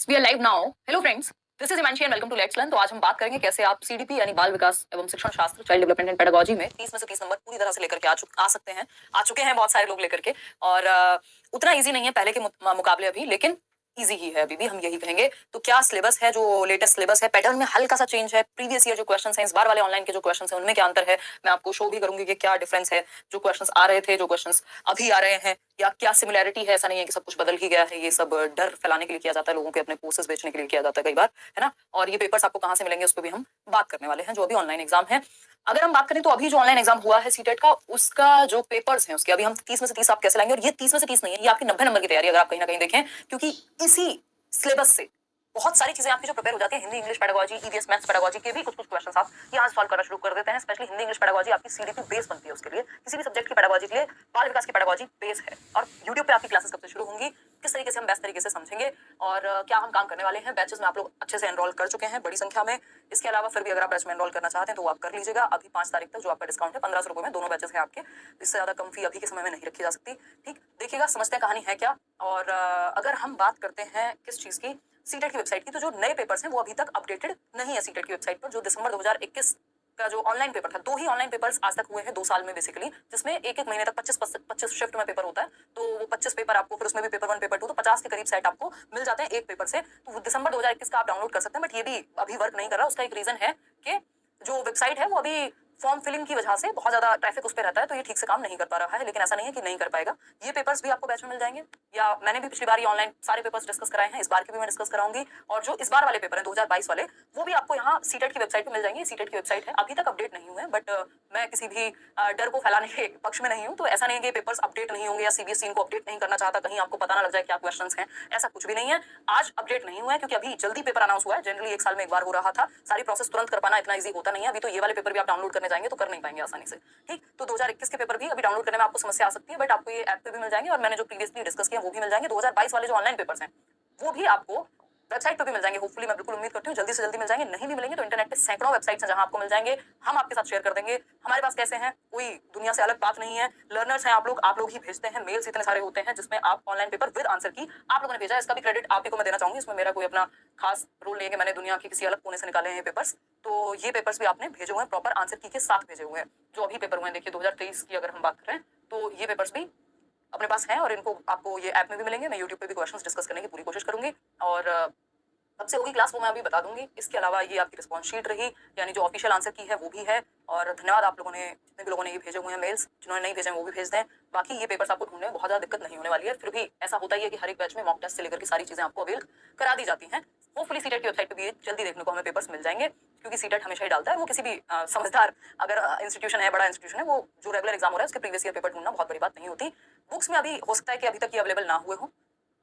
We are live now. Hello friends, this is Himanshi and welcome to let's learn. तो आज हम बात करेंगे कैसे आप सीडीपी यानी बाल विकास एवं शिक्षण शास्त्र चाइल्ड डेवलपमेंट एंड पेडागोजी में 30 में से 30 नंबर पूरी तरह से लेकर के आ सकते हैं। आ चुके हैं बहुत सारे लोग लेकर के। और उतना इजी नहीं है पहले के मुकाबले अभी, लेकिन इजी ही है अभी भी, हम यही कहेंगे। तो क्या सिलेबस है, जो लेटेस्ट सिलेबस है, पैटर्न में हल्का सा चेंज है, प्रीवियस ईयर जो क्वेश्चन है, इस बार वाले ऑनलाइन के जो क्वेश्चन है उनमें क्या अंतर है, मैं आपको शो भी करूंगी कि क्या डिफरेंस है, जो क्वेश्चन आ रहे थे, जो क्वेश्चन अभी आ रहे हैं, या क्या सिमिलैरिटी है। ऐसा नहीं है कि सब कुछ बदल ही गया है, ये सब डर फैलाने के लिए किया जाता है, लोगों के अपने कोर्सेज बेचने के लिए किया जाता है कई बार, है ना। और ये पेपर्स आपको कहाँ से मिलेंगे उस पर भी हम बात करने वाले हैं, जो अभी ऑनलाइन एग्जाम है। अगर हम बात करें तो अभी जो ऑनलाइन एग्जाम हुआ है सीटेट का, उसका जो पेपर्स हैं उसके अभी हम 30 में से 30 आप कैसे लाएंगे। और ये 30 में से 30 नहीं है, ये आपकी 90 नंबर की तैयारी अगर आप कहीं ना कहीं देखें, क्योंकि इसी सिलेबस से बहुत सारी चीजें आपकी जो प्रिपेयर हो जाती है। Hindi English pedagogy, EVS maths pedagogy के भी कुछ क्वेश्चंस आप यहाँ सॉल्व करना शुरू कर देते हैं। स्पेशली हिंदी इंग्लिश पेडागोजी आपकी सीडीपी बेस बनती है उसके लिए, किसी भी सब्जेक्ट की पेडागोजी के लिए बाल विकास की पेडागोजी बेस है। और यूट्यूब पे आपकी क्लासेस कब से शुरू होंगी, किस तरीके से हम बेस्ट तरीके से समझेंगे, और क्या हम काम करने वाले हैं। बैचेस में आप लोग अच्छे से एनरोल कर चुके हैं बड़ी संख्या में। इसके अलावा फिर भी अगर आप बैच में एनरोल करना चाहते हैं तो वो आप कर लीजिएगा। अभी 5 तारीख तक जो आपका डिस्काउंट है 1500 रुपए में दोनों बैचेस हैं आपके। इससे ज्यादा कम फी अभी के समय में नहीं रखी जा सकती। ठीक, देखिएगा, समझते हैं कहानी है क्या। और अगर हम बात करते हैं किस चीज की, सीटेट की वेबसाइट की, तो जो नए पेपर्स हैं वो अभी तक अपडेटेड नहीं है सीटेट की वेबसाइट पर। जो दिसंबर 2021 का जो ऑनलाइन पेपर था, 2 ही ऑनलाइन पेपर्स आज तक हुए हैं 2 साल में बेसिकली, जिसमें एक महीने तक 25 शिफ्ट में पेपर होता है। तो वो 25 पेपर आपको, फिर उसमें भी पेपर 1 पेपर 2, तो 50 के करीब सेट आपको मिल जाते हैं एक पेपर से। तो दिसंबर 2021 का आप डाउनलोड कर सकते हैं, बट ये भी अभी वर्क नहीं कर रहा। उसका एक रीजन है कि जो वेबसाइट है वो अभी फॉर्म फिलिंग की वजह से बहुत ज्यादा ट्रैफिक उस पर रहता है, तो ये ठीक से काम नहीं कर पा रहा है। लेकिन ऐसा नहीं है कि नहीं कर पाएगा। ये पेपर्स भी आपको बैच में मिल जाएंगे, या मैंने भी पिछली बार ये ऑनलाइन सारे पेपर्स डिस्कस कराए हैं, इस बार के भी मैं डिस्कस कराऊंगी। और जो इस बार वाले पेपर हैं 2022 वाले, वो भी आपको यहाँ सीटेट की वेबसाइट पे मिल जाएंगे। सीटेट की वेबसाइट है, अभी तक अपडेट नहीं हुए, बट मैं किसी भी डर को फैलाने के पक्ष में नहीं हूँ। तो ऐसा नहीं है कि पेपर्स अपडेट नहीं होंगे, या सीबीएसई इनको अपडेट नहीं करना चाहता, कहीं आपको पता ना लग जाए क्या क्वेश्चन हैं, ऐसा कुछ भी नहीं है। आज अपडेट नहीं हुआ है क्योंकि अभी जल्दी पेपर अनाउंस हुआ है। जनरली 1 साल में एक बार हो रहा था, सारी प्रोसेस तुरंत कर पाना इतना ईजी होता नहीं है। अभी तो ये वाले पेपर भी आप डाउनलोड करने जाएंगे तो कर नहीं पाएंगे आसानी से। ठीक, तो 2021 के पेपर भी अभी डाउनलोड करने में आपको समस्या आ सकती है, बट आपको ये ऐप पे भी मिल जाएंगे, और मैंने जो प्रीवियसली डिस्कस किया वो भी मिल जाएंगे। 2022 वाले जो ऑनलाइन पेपर्स हैं वो भी आपको वेबसाइट पे भी मिल जाएंगे। होपफुली, मैं बिल्कुल उम्मीद करती हूँ जल्दी से जल्दी मिल जाएंगे। नहीं भी मिलेंगे तो इंटरनेट पे सैकड़ों वेबसाइट्स हैं जहां आपको मिल जाएंगे, हम आपके साथ शेयर कर देंगे। हमारे पास कैसे हैं, कोई दुनिया से अलग बात नहीं है। लर्नर्स हैं आप लोग ही भेजते हैं। मेल्स इतने सारे होते हैं जिसमें आप ऑनलाइन पेपर विद आंसर की आप लोगों ने भेजा है। इसका भी क्रेडिट आप ही को मैं देना चाहूंगी। इसमें मेरा कोई अपना खास रोल नहीं है कि मैंने दुनिया के किसी अलग कोने से निकाले हैं पेपर्स। तो ये पेपर्स भी आपने भेजे हुए हैं, प्रॉपर आंसर की के साथ भेजे हुए हैं। जो अभी पेपर हुए हैं, देखिए 2023 की अगर हम बात करें तो ये पेपर्स भी अपने पास हैं, और इनको आपको ये ऐप में भी मिलेंगे। मैं यूट्यूब पे भी क्वेश्चंस डिस्कस करने की पूरी कोशिश करूंगी, और कब से होगी क्लास वो मैं अभी बता दूंगी। इसके अलावा ये आपकी रिस्पॉन्स शीट रही, यानी जो ऑफिशियल आंसर की है वो भी है। और धन्यवाद आप लोगों ने, जितने भी लोगों ने ये भेजे हुए हैं मेल्स, जिन्होंने नहीं भेजे हैं वो भी भेज दें। बाकी ये पेपर्स आपको ढूंढने में बहुत ज्यादा दिक्कत नहीं होने वाली है। फिर भी ऐसा होता ही है कि हर एक बैच में मॉक टेस्ट से लेकर के सारी चीजें आपको अवेल करा दी जाती हैं। होपफुली सीटेट की वेबसाइट पे भी ये जल्दी देखने को हमें पेपर्स मिल जाएंगे, क्योंकि सीटेट हमेशा ही डालता है। वो किसी भी समझदार अगर इंस्टीट्यूशन है, बड़ा इंस्टीट्यूशन है, वो जो रेगुलर एग्जाम हो रहा है उसके प्रीवियस ईयर पेपर ढूंढना बहुत बड़ी बात नहीं होती। बुक्स में अभी हो सकता है कि अभी तक ये अवेलेबल ना हुए हो।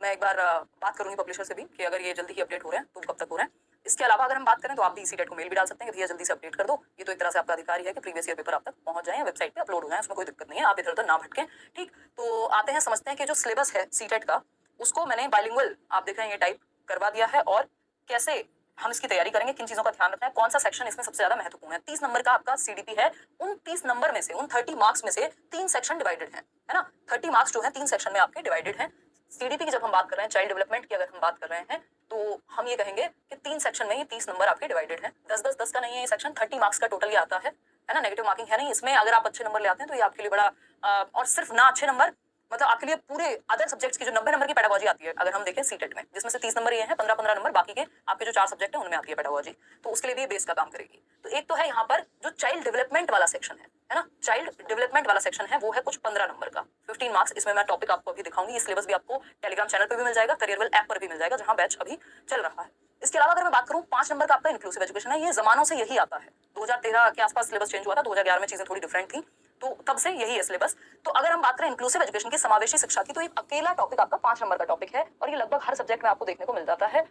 मैं एक बार बात करूंगी पब्लिशर से भी कि अगर ये जल्दी ही अपडेट हो रहे हैं तो कब तक हो रहे हैं। इसके अलावा अगर हम बात करें तो आप भी सीटेट को मेल भी डाल सकते हैं कि भैया जल्दी से अपडेट कर दो। ये तो एक तरह से आपका अधिकार ही है कि प्रीवियस ईयर पेपर आप तक पहुंच जाए, वेबसाइट पे अपलोड हो जाए, उसमें कोई दिक्कत नहीं है। आप इधर उधर ना भटकें। ठीक, तो आते हैं, समझते हैं कि जो सिलेबस है सीटेट का, उसको मैंने बाइलिंगुअल, आप देख रहे हैं ये टाइप करवा दिया है, और कैसे हम इसकी तैयारी करेंगे, किन चीजों का ध्यान रखना है, कौन सा सेक्शन इसमें सबसे ज्यादा महत्वपूर्ण है। 30 नंबर का आपका सीडीपी है। उन 30 नंबर में से, उन 30 मार्क्स में से 3 सेक्शन डिवाइडेड है ना। 30 मार्क्स जो है 3 सेक्शन में आपके डिवाइडेड है। सीडीपी की जब हम बात कर रहे हैं, चाइल्ड डेवलपमेंट की अगर हम बात कर रहे हैं, तो हम ये कहेंगे कि 3 सेक्शन में ही 30 नंबर आपके डिवाइडेड है। 10 का नहीं है ये सेक्शन, 30 मार्क्स का टोटल ये आता है ना। नेगेटिव मार्किंग है नहीं इसमें। अगर आप अच्छे नंबर ले आते हैं तो ये आपके लिए बड़ा और सिर्फ ना अच्छे नंबर, मतलब आपके लिए पूरे अदर सब्जेक्ट्स की जो 90 नंबर की पेडागोजी आती है, अगर हम देखें सीटेट में, जिसमें से 30 नंबर ये हैं, 15 नंबर बाकी के आपके जो 4 सब्जेक्ट हैं उनमें आती है पेडागोजी, तो उसके लिए भी बेस का काम करेगी। तो एक तो है यहाँ पर जो चाइल्ड डेवलपमेंट वाला सेक्शन है ना। चाइल्ड डेवलपमेंट वाला सेक्शन है वो है कुछ 15 नंबर का, 15 मार्क्स। इसमें मैं टॉपिक आपको अभी दिखाऊंगी। ये सिलेबस भी आपको टेलीग्राम चैनल पर भी मिल जाएगा, करियरवेल ऐप पर भी मिल जाएगा, जहां बैच अभी चल रहा है। इसके अलावा अगर मैं बात करूं, 5 नंबर का आपका इंक्लूसिव एजुकेशन है। ये जमानों से यही आता है, 2013 के आसपास सिलेबस चेंज हुआ था, 2011 में चीजें थोड़ी डिफरेंट थी, तो तब से यही है सिलेबस। तो अगर हम बात करें इंक्लूसिव एजुकेशन की, समावेशी शिक्षा की, तो एक अकेला टॉपिक आपका 5 नंबर का टॉपिक है, और ये लगभग हर सब्जेक्ट में आपको देखने को मिल जाता है।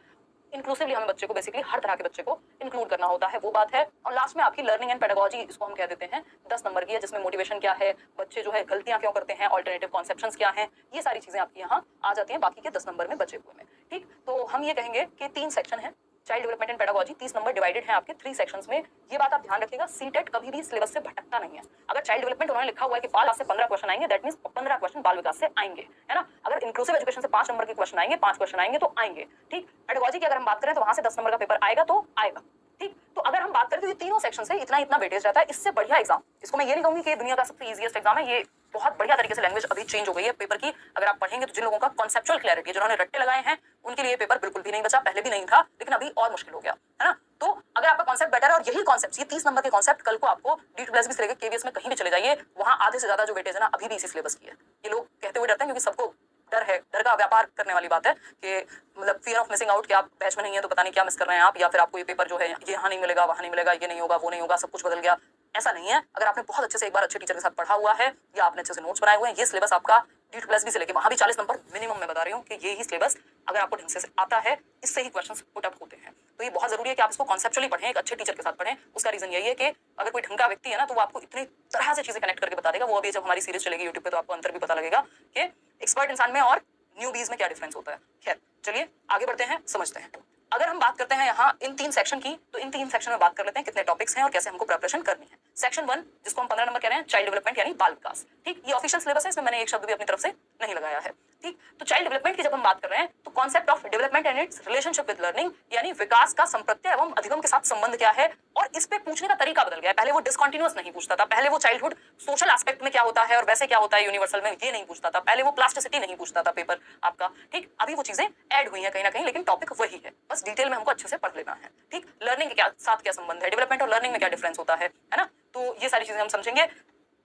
इंक्लूसिवली हमें बच्चे को, बेसिकली हर तरह के बच्चे को इंक्लूड करना होता है, वो बात है। और लास्ट में आपकी लर्निंग एंड पेडागोजी, इसको हम कह देते हैं, 10 नंबर की है, जिसमें मोटिवेशन क्या है, बच्चे जो है गलतियां क्यों करते हैं, ऑल्टरनेटिव कॉन्सेप्शंस क्या हैं, ये सारी चीजें आपकी यहाँ आ जाती हैं बाकी के 10 नंबर में बचे हुए में। ठीक, तो हम ये कहेंगे कि 3 सेक्शन है, child development and pedagogy 30 number divided है आपके 3 सेक्शंस में। ये बात आप ध्यान रखिएगा, सीटेट कभी भी सिलेबस से भटकता नहीं है। अगर चाइल्ड डेवलपमेंट उन्होंने लिखा हुआ है कि बाल विकास से 15 क्वेश्चन आएंगे, दैट मींस 15 क्वेश्चन बाल विकास से आएंगे, है ना। अगर इंक्लूसिव एजुकेशन से 5 नंबर के क्वेश्चन आएंगे, 5 क्वेश्चन आएंगे तो आएंगे, ठीक। पेडागोजी की अगर हम बात करें तो वहां से 10 नंबर का पेपर आएगा तो आएगा, ठीक। तो अगर हम बात करें तो ये तीनों सेक्शन से इतना इतना वेटेज रहता है, इससे बढ़िया एग्जाम, इसको मैं ये नहीं कहूंगी कि दुनिया का सबसे इजीएस्ट एग्जाम है, ये बहुत बढ़िया तरीके से लैंग्वेज अभी चेंज हो गई है पेपर की। अगर आप पढ़ेंगे तो जिन लोगों का कॉन्सेप्चुअल क्लैरिटी है, जिन्होंने रट्टे लगाए हैं, उनके लिए पेपर बिल्कुल भी नहीं बचा, पहले भी नहीं था लेकिन अभी और मुश्किल हो गया, है ना। तो अगर आपका कॉन्सेप्ट बेटर है और यही कॉन्सेप्ट, ये 30 नंबर के कॉन्सेप्ट कल को आपको D2+ भी से लेकर KVS में कहीं भी चले जाइए, वहां आधे से ज्यादा जो वेटेज है ना अभी भी इसी सिलेबस की है। ये लोग कहते हुए डरते हैं क्योंकि सबको डर है, डर का व्यापार करने वाली बात है कि मतलब फियर ऑफ मिसिंग आउट, कि आप बैच में नहीं है तो पता नहीं क्या मिस कर रहे हैं आप, या फिर आपको ये पेपर जो है ये यहाँ नहीं मिलेगा, वहाँ नहीं मिलेगा, ये नहीं होगा, वो नहीं होगा, सब कुछ बदल गया। ऐसा नहीं है। अगर आपने बहुत अच्छे से एक बार अच्छे टीचर के साथ पढ़ा हुआ है या आपने अच्छे से नोट्स बनाए हुए हैं, ये सिलेबस आपका D2+ भी से लेके वहां भी 40 नंबर मिनिमम मैं बता रही हूँ कि ये ही सिलेबस अगर आपको ढंग से आता है, इससे ही क्वेश्चंस पुट अप होते हैं। तो ये बहुत जरूरी है कि आप इसको कॉन्सेप्चुअली पढ़ें, एक अच्छे टीचर के साथ पढ़ें। उसका रीजन यही है कि अगर कोई ढंग का व्यक्ति है ना तो वो आपको इतनी तरह से चीजें कनेक्ट करके बता देगा। वो अभी जब हमारी सीरीज चलेगी यूट्यूब पे तो आपको अंतर भी पता लगेगा कि एक्सपर्ट इंसान में और न्यूबीज में क्या डिफरेंस होता है। खैर चलिए आगे बढ़ते हैं, समझते हैं। अगर हम बात करते हैं यहाँ इन 3 सेक्शन की, तो इन 3 सेक्शन में बात कर लेते हैं कितने टॉपिक्स हैं और कैसे हमको प्रिपरेशन करनी है। सेक्शन 1 जिसको हम 15 नंबर कह रहे हैं, चाइल्ड डेवलपमेंट यानी बाल विकास, ठीक। ये ऑफिशियल सिलेबस है, इसमें मैंने एक शब्द भी अपनी तरफ से नहीं लगाया है, ठीक। तो चाइल्ड डेवलपमेंट की जब हम बात कर रहे हैं तो concept of development and it's relationship with learning, यानी विकास का संप्रत्यय एवं अधिगम के साथ संबंध क्या है, और इस पे पूछने का तरीका बदल गया है। पहले वो डिसकंटिन्यूअस नहीं पूछता था, पहले वो चाइल्डहुड सोशल एस्पेक्ट में क्या होता है और वैसे क्या होता है यूनिवर्सल में, ये नहीं पूछता था। पहले वो प्लास्टिसिटी नहीं पूछता था पेपर आपका, ठीक। अभी वो चीजें ऐड हुई हैं कहीं ना कहीं, लेकिन टॉपिक वही है, बस डिटेल में हमको अच्छे से पढ़ लेना है, ठीक। लर्निंग के साथ क्या संबंध है, डेवलपमेंट और लर्निंग में क्या डिफरेंस होता है ना। तो ये सारी चीजें हम समझेंगे।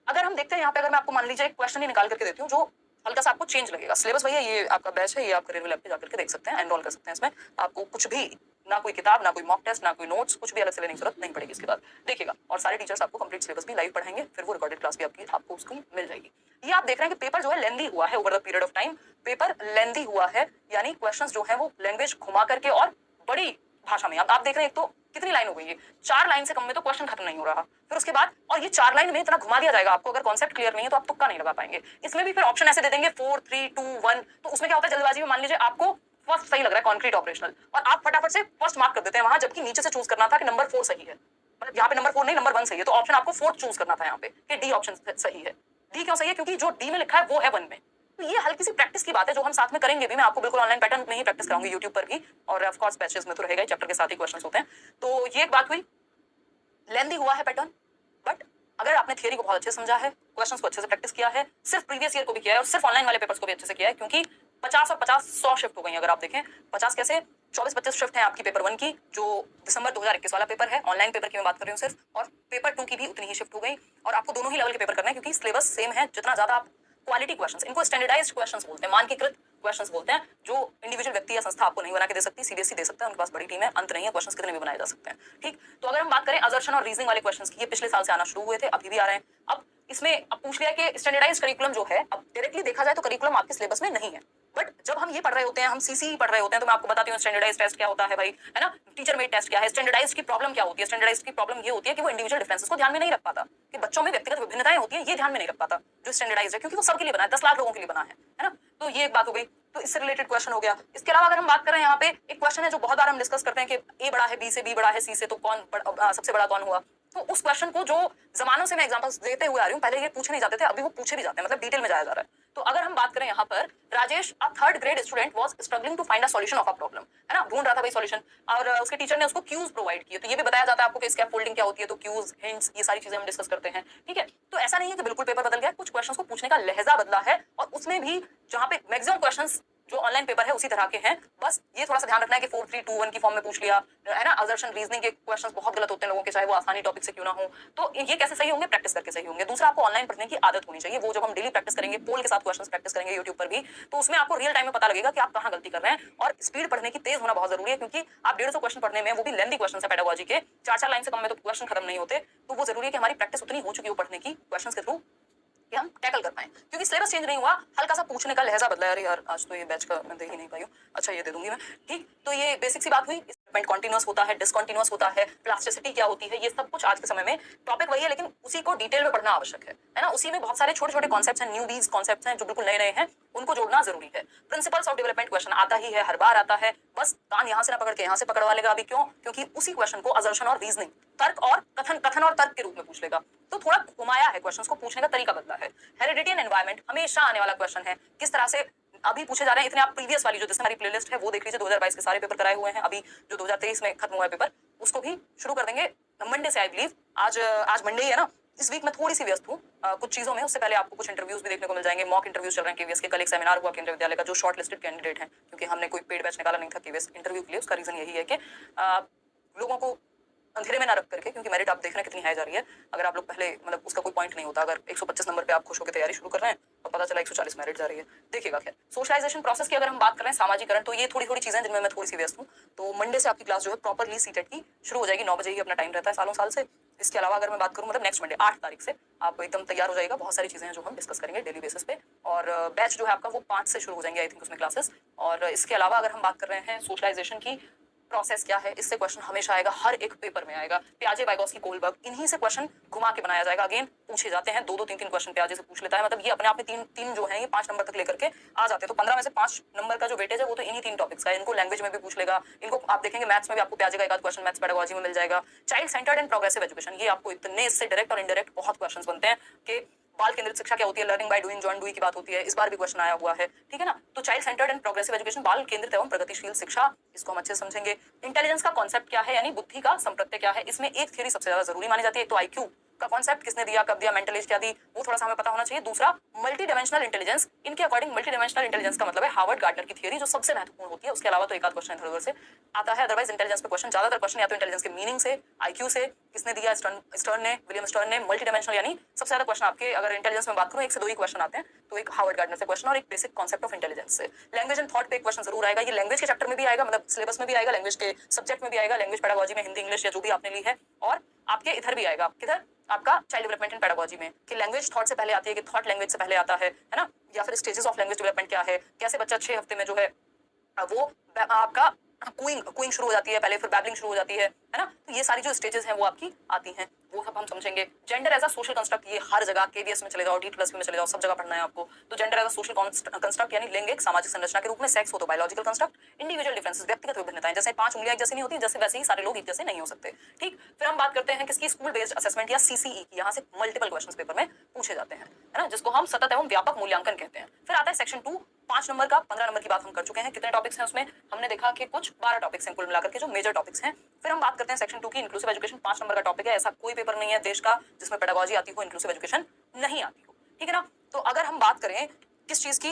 अगर हम देखते हैं यहाँ पे, अगर मैं आपको मान लीजिए एक क्वेश्चन ही निकाल करके देती हूँ जो हल्का सा आपको चेंज लगेगा। सिलेबस भैया ये आपका बैच है, ये आप करियर लैब पे जाकर के देख सकते हैं, एनरोल कर सकते हैं इसमें। आपको कुछ भी, ना कोई किताब, ना कोई मॉक टेस्ट, ना कोई नोट्स, कुछ भी अलग से लेने की जरूरत नहीं पड़ेगी इसके बाद, देखिएगा। और सारे टीचर्स आपको कंप्लीट सिलेबस भी लाइव पढ़ाएंगे, फिर वो रिकॉर्डेड क्लास भी आपको उसकी मिल जाएगी। ये आप देख रहे हैं कि पेपर जो है लेंदी हुआ है over the period of time, paper lengthy हुआ है, यानी क्वेश्चंस जो है वो लैंग्वेज घुमा करके और बड़ी भाषा में। अब आप देख रहे हैं, एक तो कितनी लाइन हो गई है, 4 लाइन से कम में तो क्वेश्चन खत्म नहीं हो रहा। फिर उसके बाद, और ये 4 लाइन में इतना घुमा दिया जाएगा आपको, अगर कॉन्सेप्ट क्लियर नहीं है तो आप तुक्का नहीं लगा पाएंगे। इसमें भी फिर ऑप्शन ऐसे दे देंगे 4 3 2 1, तो उसमें क्या होता है जल्दबाजी में मान लीजिए आपको फर्स्ट सही लग रहा है कॉन्क्रीट ऑपरेशनल, और आप फटाफट से फर्स्ट मार्क कर देते हैं वहां, जबकि नीचे से चूज करना था कि नंबर 4 सही है, मतलब यहाँ पे नंबर 4 नहीं नंबर 1 सही है, तो ऑप्शन आपको 4 चूज करना था यहाँ पे कि डी ऑप्शन सही है। डी क्यों सही है, क्योंकि जो डी में लिखा है वो है 1 में। तो ये हल्की सी प्रैक्टिस की बात है जो हम साथ में करेंगे भी। मैं आपको बिल्कुल ऑनलाइन पैटर्न में ही प्रैक्टिस कराऊंगी यूट्यूब पर भी, और ऑफ कोर्स बैचेस में तो रहेगा ही, चैप्टर के साथ ही क्वेश्चंस होते हैं। तो ये एक बात हुई, लेंदी हुआ है पैटर्न, बट अगर आपने थियरी को बहुत अच्छे से समझा है, क्वेश्चंस को अच्छे से प्रैक्टिस किया है, सिर्फ प्रीवियस ईयर को भी किया है और सिर्फ ऑनलाइन वाले पेपर्स को भी अच्छे से किया है, क्योंकि 50 और 50 100 शिफ्ट हो गई। अगर आप देखें 50 कैसे, 24-25 शिफ्ट है आपकी पेपर 1 की, जो दिसंबर 2021 वाला पेपर है, ऑनलाइन पेपर की मैं बात कर रही हूँ सिर्फ, और पेपर 2 की भी उतनी ही शिफ्ट हो गई। और आपको दोनों ही लेवल के पेपर करना है, क्योंकि सिलेबस सेम है। जितना ज्यादा आप क्वालिटी क्वेश्चंस, इनको स्टैंडर्डाइज्ड क्वेश्चंस बोलते हैं, मानकीकृत क्वेश्चंस बोलते हैं, जो इंडिविजुअल व्यक्ति या संस्था आपको नहीं बना के दे सकती, सीबीएसई दे सकता है, उनके पास बड़ी टीम है, अंत नहीं है, क्वेश्चंस कितने भी बनाए जा सकते हैं, ठीक। तो अगर हम बात करें असर्शन और रीजनिंग वाले क्वेश्चंस की, ये पिछले साल से आना शुरू हुए थे, अभी भी आ रहे हैं। अब इसमें अब पूछ लिया कि स्टैंडर्डाइज्ड करिकुलम जो है, अब डायरेक्टली देखा जाए तो करिकुलम आपके सिलेबस में नहीं है, बट जब हम ये पढ़ रहे होते हैं, हम सीसी पढ़ रहे होते हैं, तो मैं आपको बताती हूँ स्टैंडर्डाइज्ड टेस्ट क्या होता है भाई, है ना, टीचर मेड टेस्ट क्या है, स्टैंडर्डाइज्ड की प्रॉब्लम क्या होती है। स्टैंडर्डाइज्ड की प्रॉब्लम ये होती है कि वो इंडिविजुअल डिफरेंसेस को ध्यान में नहीं रख पाता, कि बच्चों में व्यक्तिगत विभिन्नताएं होती है, ये ध्यान में नहीं रख पाता जो स्टैंडर्डाइज्ड है, क्योंकि वो सबके लिए बना है, 10 लाख लोगों के लिए बना है ना। तो ये एक बात हो गई, तो इससे रिलेटेड क्वेश्चन हो गया। इसके अलावा अगर हम बात करें, यहाँ पे एक क्वेश्चन है जो बहुत बार हम डिस्कस करते हैं कि ए बड़ा है बी से, बी बड़ा है सी से, तो कौन सबसे बड़ा कौन हुआ। तो उस क्वेश्चन को जो जमानों से मैं एग्जांपल्स देते हुए आ रही हूँ, पहले ये पूछे नहीं जाते थे, अभी वो पूछे भी जाते हैं, मतलब डिटेल में जाया जा रहा है। तो अगर हम बात करें यहाँ पर, Rajesh a 3rd grade student was struggling to find a solution of a problem, है ना, ढूंढ रहा था भाई सॉल्यूशन, और उसके टीचर ने उसको क्यूज प्रोवाइड किए। तो ये भी बताया जाता है आपको कि स्कैफोल्डिंग क्या होती है, तो क्यूज, हिंट्स, ये सारी चीजें हम डिस्कस करते हैं, ठीक है। तो ऐसा नहीं है कि बिल्कुल पेपर बदल गया, कुछ क्वेश्चंस को पूछने का लहजा बदला है, और उसमें भी जहाँ पे मैक्सिमम क्वेश्चंस जो ऑनलाइन पेपर है उसी तरह के हैं। बस ये थोड़ा सा ध्यान रखना है कि 4 3 2 1 की फॉर्म में पूछ लिया, है ना। असर्शन रीजनिंग के क्वेश्चंस बहुत गलत होते हैं लोगों के, चाहे वो आसानी टॉपिक से क्यों ना हो। तो ये कैसे सही होंगे, प्रैक्टिस करके सही होंगे। दूसरा, आपको ऑनलाइन पढ़ने की आदत होनी चाहिए। वो जब हम डेली प्रैक्टिस करेंगे, पोल के साथ क्वेश्चंस प्रैक्टिस करेंगे यूट्यूब पर भी, तो उसमें आपको रियल टाइम में पता लगेगा कि आप कहाँ गलती कर रहे हैं। और स्पीड पढ़ने की तेज होना बहुत जरूरी है, क्योंकि आप 150 क्वेश्चन पढ़ने में, वो भी लेंदी क्वेश्चन है पेडागोजी के, 4-4 लाइन से कम में तो क्वेश्चन खत्म नहीं होते। तो वो जरूरी है कि हमारी प्रैक्टिस उतनी हो चुकी हो पढ़ने की क्वेश्चन के थ्रू, कि हम टैकल कर पाए, क्योंकि सिलेबस चेंज नहीं हुआ, हल्का सा पूछने का लहजा बदला है। अरे यार आज तो ये बैच का मैं दे ही नहीं पाई हूँ, अच्छा ये दे दूंगी मैं, ठीक। तो ये बेसिक सी बात हुई। डेवलपमेंट कॉन्टिन्यूअस होता है, डिसकॉन्टिन्यूअस होता है, प्लास्टिसिटी क्या होती है, ये सब कुछ आज के समय में टॉपिक वही है, लेकिन उसी को डिटेल में पढ़ना आवश्यक है ना। उसी में बहुत सारे छोटे छोटे कॉन्सेप्ट्स हैं, न्यूबीज कॉन्सेप्ट्स हैं जो बिल्कुल नए नए हैं, उनको जोड़ना जरूरी है। प्रिंसिपल्स ऑफ डेवलपमेंट क्वेश्चन आता ही है, हर बार आता है, बस कान यहां से ना पकड़ के यहां से पकड़वा लेगा। अभी क्यों? क्योंकि उसी क्वेश्चन को असर्शन और रीजनिंग, तर्क और कथन और तर्क के रूप में पूछ लेगा, तो थोड़ा घुमाया है, क्वेश्चंस को पूछने का तरीका बदला है। हेरिडिटी एंड एनवायरमेंट हमेशा आने वाला क्वेश्चन है, किस तरह से अभी पूछे जा रहे हैं इतने। आप प्रीवियस वाली जो जिसमें हमारी प्लेलिस्ट है वो देख लीजिए, 2022 के सारे पेपर कराए हुए हैं, अभी जो 2023 में खत्म हुआ है पेपर उसको भी शुरू कर देंगे मंडे से, आई बिलीव। आज मंडे ही है ना। इस वीक मैं थोड़ी सी व्यस्त हूँ कुछ चीजों में, उससे पहले आपको कुछ इंटरव्यूज भी देखने को मिल जाएंगे, मॉक इंटरव्यूज चल रहे हैं केवीएस के। कल एक सेमिनार हुआ केंद्रीय विद्यालय का, जो शॉर्ट लिस्टेड कैंडिडेट हैं, क्योंकि हमने कोई पेड बैच निकाला नहीं था केवीएस इंटरव्यू के लिए, उसका रीजन यही है कि लोगों को अंधेरे में ना रख करके, क्योंकि मेरिट आप देख रहे हैं कितनी हाई जा रही है। अगर आप लोग पहले मतलब उसका कोई पॉइंट नहीं होता, अगर 125 नंबर पे आप खुश होकर तैयारी शुरू कर रहे हैं और पता चला 140 मेरिट जा रही है, देखिएगा। खैर, सोशलाइजेशन प्रोसेस की अगर हम बात कर रहे हैं, सामाजिकरण, तो ये थोड़ी थोड़ी चीजें जिनमें मैं थोड़ी सी व्यस्त हूँ। तो मंडे से आपकी क्लास जो है प्रॉपरली सीटेट की शुरू हो जाएगी, 9 बजे ही अपना टाइम रहता है सालों साल से। इसके अलावा अगर मैं बात करूँ, मतलब नेक्स्ट मंडे 8 तारीख से आप एकदम तैयार हो जाएगा, बहुत सारी चीजें हैं जो हम डिस्कस करेंगे डेली बेसिस पे। और बैच जो है आपका वो 5 से शुरू हो जाएंगे आई थिंक उसमें क्लासेस। और इसके अलावा अगर हम बात कर रहे हैं सोशलाइजेशन की प्रोसेस क्या है, इससे क्वेश्चन हमेशा आएगा, हर एक पेपर में आएगा। प्याजे, वाइगोस्की, कोलबर्ग, इन्हीं से क्वेश्चन घुमा के बनाया जाएगा। अगेन पूछे जाते हैं, 2-2 3-3 क्वेश्चन प्याजे से पूछ लेता है, मतलब ये अपने आप में तीन जो है ये 5 नंबर तक लेकर के आ जाते हैं। तो 15 में से 5 नंबर का जो वेटेज है वो तो इन्हीं 3 टॉपिक्स का है। इनको लैंग्वेज में भी पूछ लेगा, इनको आप देखेंगे मैथ्स में भी आपको प्याजे का एक आध क्वेश्चन मैथ्स पेडागोजी में मिल जाएगा। Child centred and progressive education, ये आपको इतने इससे डायरेक्ट और इनडायरेक्ट बहुत क्वेश्चन बनते हैं कि बाल केंद्रित शिक्षा क्या होती है, learning by doing, join doing की बात होती है, इस बार भी क्वेश्चन आया हुआ है, ठीक है ना। तो child centred and progressive education, बाल केंद्रित एवं प्रगतिशील शिक्षा, इसको हम अच्छे से समझेंगे। इंटेलिजेंस का कॉन्सेप्ट क्या है, यानी बुद्धि का संप्रत्यय क्या है, इसमें एक थ्योरी सबसे ज्यादा जरूरी मानी जाती है। तो आईक्यू का कॉन्सेप्ट किसने दिया, कब दिया, मेंटल एज क्या दी, वो थोड़ा सा हमें पता होना चाहिए। दूसरा, मल्टी डायमेंशनल इंटेलिजेंस, इनके अकॉर्डिंग मल्टी डायमेंशनल इंटेलिजेंस का मतलब है हार्वर्ड गार्डनर की थ्योरी, जो सबसे महत्वपूर्ण होती है। उसके अलावा तो एक आध क्वेश्चन इधर उधर से आता है, अदरवाइज इंटेलिजेंस पे क्वेश्चन ज्यादातर क्वेश्चन या तो इंटेलिजेंस के मीनिंग से, आईक्यू से, किसने दिया, स्टर्न ने, विलियम स्टर्न ने। मल्टी डायमेंशनल यानी सबसे ज्यादा क्वेश्चन आपके, अगर इंटेलिजेंस में बात करूं, 1 से 2 ही क्वेश्चन आते हैं, तो एक हार्वर्ड गार्डनर से क्वेश्चन और एक बेसिक कॉन्सेप्ट ऑफ इंटेलिजेंस से। लैंग्वेज एंड थॉट पे एक क्वेश्चन जरूर आएगा, ये लैंग्वेज के चैप्टर में भी आएगा, मतलब सिलेबस में भी आएगा, लैंग्वेज के सब्जेक्ट में भी आएगा, लैंग्वेज पेडागोजी में, हिंदी इंग्लिश या जो भी आपने ली है, और आपके इधर भी आएगा, किधर, आपका चाइल्ड डेवलपमेंट एंड पेडागोजी में, कि लैंग्वेज थॉट से पहले आती है कि थॉट लैंग्वेज से पहले आता है ना, या फिर स्टेजेस ऑफ लैंग्वेज डेवलपमेंट क्या है, कैसे बच्चा 6 हफ्ते में जो है वो आपका कुइंग शुरू हो जाती है पहले, फिर बैबलिंग शुरू हो जाती है ना। तो ये सारी जो स्टेजेस हैं वो आपकी आती हैं, वो सब हम समझेंगे। Gender as a social construct, ये हर जगह केवीएस में चले जाओ, D+P में चले जाओ, सब जगह पढ़ना है आपको। तो gender as a social construct यानी लैंगिक सामाजिक संरचना के रूप में, सेक्स हो तो बायोलॉजिकल कंस्ट्रक्ट, इंडिविजुअल डिफरेंसेस व्यक्तिगत विभिन्नताएं, जैसे 5 उंगलियां एक जैसी नहीं होती, जैसे वैसे ही सारे लोग एक जैसे नहीं हो सकते, ठीक। फिर हम बात करते हैं किसकी, स्कूल बेस्ड असेसमेंट या सीसीई की, यहाँ से मल्टीपल क्वेश्चन पेपर में पूछे जाते हैं, है ना, जिसको हम सतत एवं व्यापक मूल्यांकन कहते हैं। फिर आता है सेक्शन 2, 5 नंबर का, 15 नंबर की बात हम कर चुके हैं। कितने टॉपिक्स हैं उसमें, हमने देखा कि कुछ 12 टॉपिक्स हैं कुल मिलाकर के, जो मेजर टॉपिक्स हैं। फिर हम बात करते हैं सेक्शन 2 की, इंक्लूसिव एजुकेशन, 5 नंबर का टॉपिक है। ऐसा कोई पेपर नहीं है देश का जिसमें पेडागोजी आती हो, इंक्लूसिव एजुकेशन नहीं आती हो, ठीक है ना। तो अगर हम बात करें किस चीज की,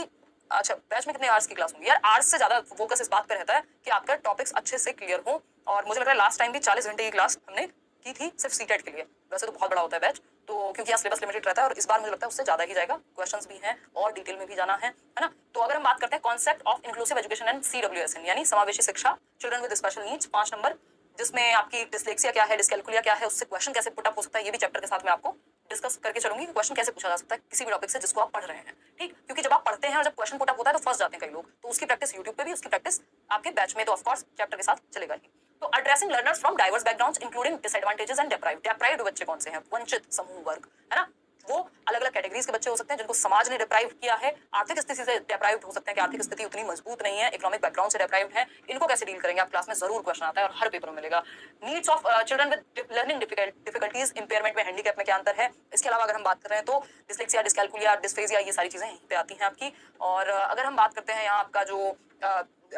अच्छा बैच में कितने आवर्स की क्लास होंगी यार, आवर्स से ज्यादा फोकस इस बात पे रहता है कि आपका टॉपिक्स अच्छे से क्लियर हो। और मुझे लग रहा है लास्ट टाइम भी 40 घंटे की क्लास हमने की थी सिर्फ सीटेट के लिए, वैसे तो बहुत बड़ा होता है बैच, तो क्योंकि यहाँ सिलेबस लिमिटेड रहता है, और इस बार मुझे लगता है उससे ज्यादा ही जाएगा, क्वेश्चंस भी हैं और डिटेल में भी जाना है ना। तो अगर हम बात करते हैं concept of inclusive education and CWSN यानी समावेशी शिक्षा, children with special needs, 5 number, जिसमें आपकी डिस्लेक्सिया क्या है, डिस्कैल्कुलिया क्या है, उससे क्वेश्चन कैसे पुट अप हो सकता है, ये भी चैप्टर के साथ में आपको डिस्कस करके चलूंगी कि क्वेश्चन कैसे पूछा जा सकता है किसी भी टॉपिक से जिसको आप पढ़ रहे हैं, ठीक। क्योंकि जब आप पढ़ते हैं और जब क्वेश्चन पुट अप होता है तो फंस जाते हैं कई लोग, तो उसकी प्रैक्टिस यूट्यूब पे भी, उसकी प्रैक्टिस आपके बैच में तो ऑफकोर्स चैप्टर के साथ चलेगा ही। तो addressing learners from diverse backgrounds including disadvantages and deprived बच्चे कौन से हैं, वंचित समूह वर्ग, है ना, वो अलग अलग कैटेगरीज के बच्चे हो सकते हैं जिनको समाज ने डिप्राइव किया है, आर्थिक स्थिति से डिप्राइव्ड हो सकते हैं कि आर्थिक स्थिति उतनी मजबूत नहीं है, इकोनॉमिक बैकग्राउंड से डिप्राइव्ड है, इनको कैसे डील करेंगे आप, क्लास में जरूर क्वेश्चन आता है और हर पेपर में मिलेगा। Needs of children with learning difficulties, impairment में, हैंडीकैप में क्या अंतर है। इसके अलावा अगर हम बात कर रहे हैं तो डिस्लेक्सिया, डिस्कैल्कुलिया, डिस्फेजिया, ये सारी चीजें यहीं पे आती हैं आपकी। और अगर हम बात करते हैं यहाँ आपका जो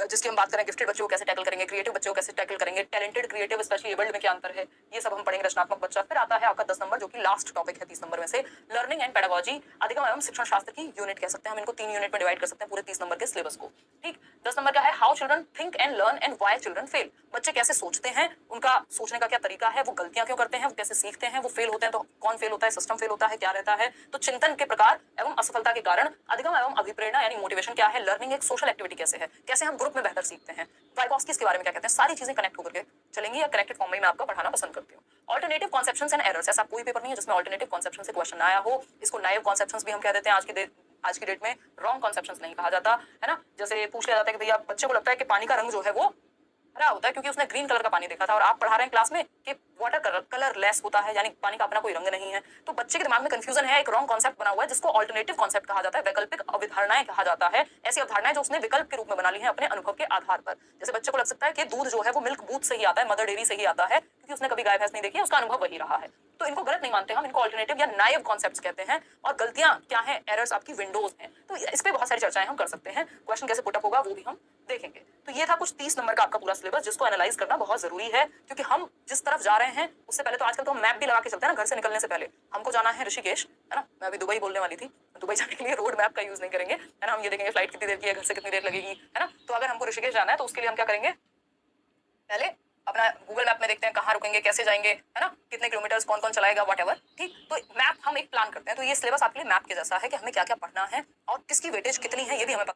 जिसकी हम बात करें, गिफ्टेड बच्चों को कैसे टैकल करेंगे, क्रिएटिव बच्चों को कैसे टैकल करेंगे, टैलेंटेड, क्रिएटिव, स्पेशली एबल्ड में क्या अंतर है, ये सब हम पढ़ेंगे, रचनात्मक बच्चा। फिर आता है आपका 10 नंबर, जो कि लास्ट टॉपिक है 30 नंबर में से, लर्निंग एंड पेडागोजी, अधिगम एवं शिक्षण शास्त्र की यूनिट कह सकते हैं हम इनको, 3 यूनिट में डिवाइड कर सकते हैं पूरे 30 नंबर के सिलेबस को, ठीक। 10 नंबर का है how children think and learn and why children fail, बच्चे कैसे सोचते हैं, उनका सोचने का क्या तरीका है, वो गलतियां क्यों करते हैं, वो कैसे सीखते हैं, वो फेल होते हैं तो कौन फेल होता है, सिस्टम फेल होता है, क्या रहता है। तो चिंतन के प्रकार एवं असफलता के कारण, अधिगम एवं अभिप्रेरणा यानी मोटिवेशन क्या है, लर्निंग एक सोशल एक्टिविटी कैसे है, कैसे हम ग्रुप में बेहतर सीखते हैं, वाइगोस्की के बारे में क्या कहते हैं, सारी चीजें कनेक्ट होकर के चलेंगी, या कनेक्टेड फॉर्म में मैं आपका पढ़ाना पसंद करती हूँ। ऑल्टरनेटिव कॉन्सेप्शंस एंड एरर्स, ऐसा कोई पेपर नहीं है जिसमें ऑल्टरनेटिव कॉन्सेप्शन से क्वेश्चन आया हो, इसको नाइव कॉन्सेप्शंस भी हम कह देते हैं। आज की डेट में रॉन्ग कॉन्सेप्शंस नहीं कहा जाता है ना, जैसे पूछ लिया जाता है कि भैया बच्चे को लगता है कि पानी का रंग जो है वो हरा होता है क्योंकि उसने ग्रीन कलर का पानी देखा था और आप पढ़ा रहे हैं क्लास में कि वाटर कलर लेस होता है, यानी पानी का अपना कोई रंग नहीं है। तो बच्चे के दिमाग में कंफ्यूजन है, एक रॉन्ग कॉन्सेप्ट बना हुआ है जिसको ऑल्टरनेटिव कॉन्सेप्ट कहा जाता है, वैकल्पिक अवधारणाएं कहा जाता है। ऐसी अवधारणाएं जो उसने विकल्प के रूप में बना ली है अपने अनुभव के आधार पर। जैसे बच्चे को लग सकता है कि दूध जो है वो मिल्क बूथ से ही आता है, मदर डेयरी से ही आता है, क्योंकि उसने कभी गाय भैंस नहीं देखी है, उसका अनुभव वही रहा है। तो इनको गलत नहीं मानते हम, इनको ऑल्टरनेटिव या नाइव कॉन्सेप्ट्स कहते हैं। और गलतियां क्या हैं, एरर्स आपकी विंडोज हैं। तो इस पे बहुत सारी चर्चाएं हम कर सकते हैं, क्वेश्चन कैसे पुटअप होगा वो भी हम देखेंगे। तो ये था कुछ 30 नंबर का आपका पूरा सिलेबस, जिसको एनालाइज करना बहुत जरूरी है, क्योंकि हम जिस तरफ जा रहे हैं उससे पहले तो आजकल तो हम मैप भी लगा के चलते हैं ना, घर से निकलने से पहले। हमको जाना है ऋषिकेश, है ना, मैं अभी दुबई बोलने वाली थी। दुबई जाने के लिए रोड मैप का यूज नहीं करेंगे, है ना, हम ये देखेंगे फ्लाइट कितनी देर की है, घर से कितनी देर लगेगी, है ना। तो अगर हमको ऋषिकेश जाना है तो उसके लिए हम क्या करेंगे, पहले अपना गूगल मैप में देखते हैं कहाँ रुकेंगे, कैसे जाएंगे, है ना, कितने किलोमीटर्स कौन कौन चलाएगा, व्हाटएवर। ठीक, तो मैप हम एक प्लान करते हैं। तो ये सिलेबस आपके लिए मैप के जैसा है कि हमें क्या क्या पढ़ना है और किसकी वेटेज कितनी है, ये भी हमें पता